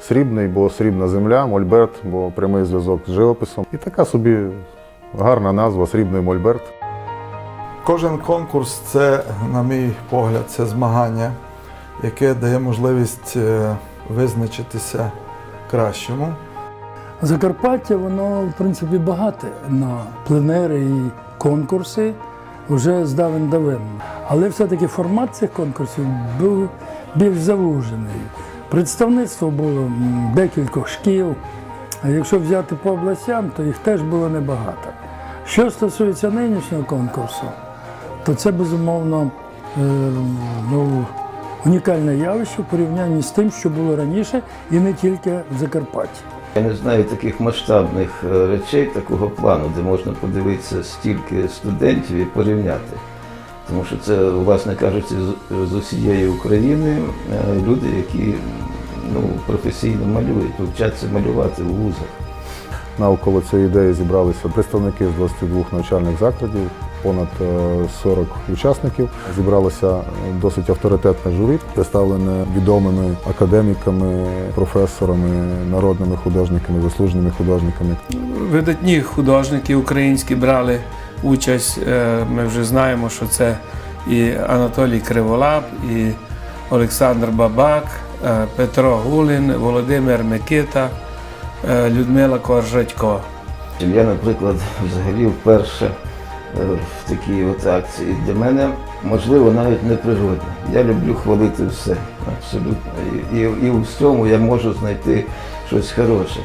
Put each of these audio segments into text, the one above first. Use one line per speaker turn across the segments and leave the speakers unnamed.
Срібний, бо срібна земля, мольберт, бо прямий зв'язок з живописом. І така собі гарна назва «Срібний мольберт».
Кожен конкурс – це, на мій погляд, це змагання, яке дає можливість визначитися кращому.
Закарпаття, воно, в принципі, багате на пленери і конкурси вже з давен-давен. Але все-таки формат цих конкурсів був більш завужений. Представництво було декількох шкіл, а якщо взяти по областям, то їх теж було небагато. Що стосується нинішнього конкурсу, то це, безумовно, унікальне явище в порівнянні з тим, що було раніше, і не тільки в Закарпатті.
Я не знаю таких масштабних речей, такого плану, де можна подивитися стільки студентів і порівняти. Тому що це, власне кажучи, з усієї України люди, які професійно малюють, вчаться малювати у вузах.
Навколо цієї ідеї зібралися представники з 22 навчальних закладів, понад 40 учасників. Зібралося досить авторитетне журі, представлене відомими академіками, професорами, народними художниками, заслуженими художниками.
Видатні художники українські брали участь. Ми вже знаємо, що це і Анатолій Криволап, і Олександр Бабак, Петро Гулін, Володимир Микита, Людмила Коржатько.
Я, наприклад, взагалі вперше в такій акції. Для мене, можливо, навіть неприродно. Я люблю хвалити все, абсолютно. І у всьому я можу знайти щось хороше.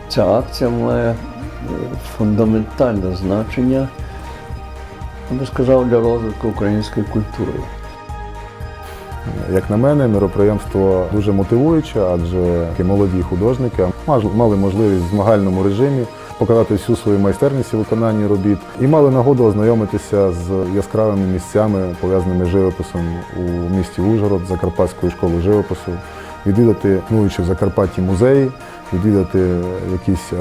Ця акція має фундаментальне значення, я би сказав, для розвитку української культури.
Як на мене, міроприємство дуже мотивуюче, адже молоді художники мали можливість в змагальному режимі показати всю свою майстерність у виконанні робіт і мали нагоду ознайомитися з яскравими місцями, пов'язаними з живописом у місті Ужгород, Закарпатською школою живопису, відвідати існуючі в Закарпатті музеї, відвідати якісь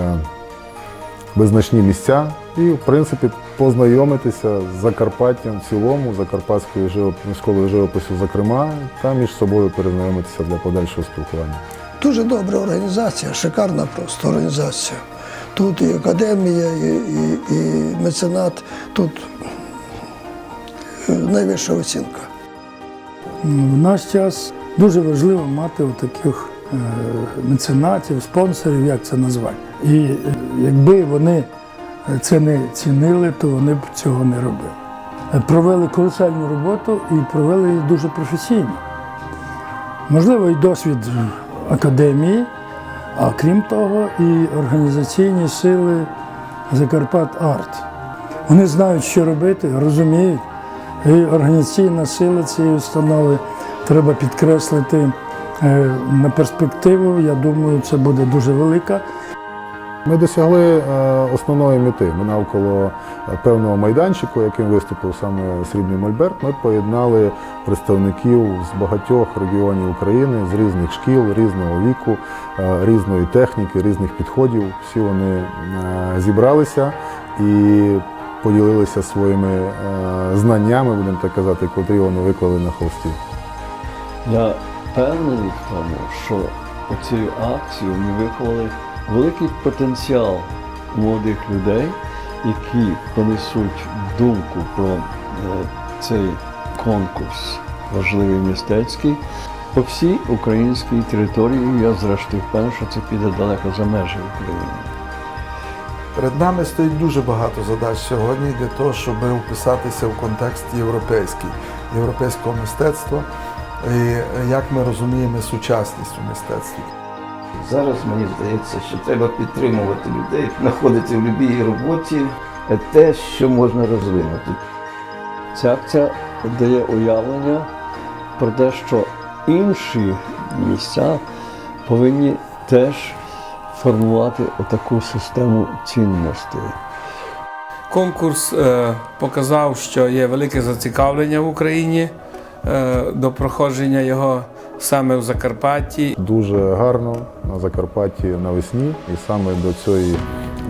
визначні місця і, в принципі, познайомитися з Закарпаттям в цілому, Закарпатською школою живопису зокрема, та між собою перезнайомитися для подальшого спілкування.
Дуже добра організація, шикарна просто організація. Тут і академія, і меценат, тут найвища оцінка.
В наш час дуже важливо мати таких меценатів, спонсорів, як це назвати. І якби вони це не цінили, то вони б цього не робили. Провели колосальну роботу і провели її дуже професійно. Можливо, і досвід академії, а крім того, і організаційні сили Закарпат-Арт. Вони знають, що робити, розуміють. І організаційна сила цієї установи треба підкреслити на перспективу. Я думаю, це буде дуже велика.
Ми досягли основної мети. Ми навколо певного майданчику, яким виступив саме «Срібний мольберт», ми поєднали представників з багатьох регіонів України, з різних шкіл, різного віку, різної техніки, різних підходів. Всі вони зібралися і поділилися своїми знаннями, будемо так казати, котрі вони виклали на холсті.
Я впевнений в тому, що оцією акцією ми виховали великий потенціал молодих людей, які понесуть думку про цей конкурс важливий мистецький по всій українській території. Я зрештою впевнений, що це піде далеко за межі України.
Перед нами стоїть дуже багато задач сьогодні для того, щоб вписатися в контекст європейського мистецтва і як ми розуміємо сучасність у мистецтві.
Зараз мені здається, що треба підтримувати людей, знаходити в будь-якій роботі те, що можна розвинути.
Ця акція дає уявлення про те, що інші місця повинні теж формувати отаку систему цінностей.
Конкурс показав, що є велике зацікавлення в Україні до проходження його саме в Закарпатті.
Дуже гарно на Закарпатті навесні, і саме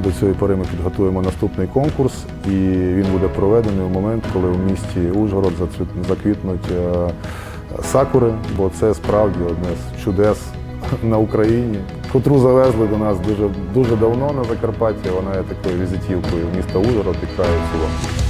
до цієї пори ми підготуємо наступний конкурс, і він буде проведений у момент, коли в місті Ужгород заквітнуть сакури, бо це справді одне з чудес на Україні, котру завезли до нас дуже давно на Закарпаття. Вона є такою візитівкою міста Ужгород і краю в цілому.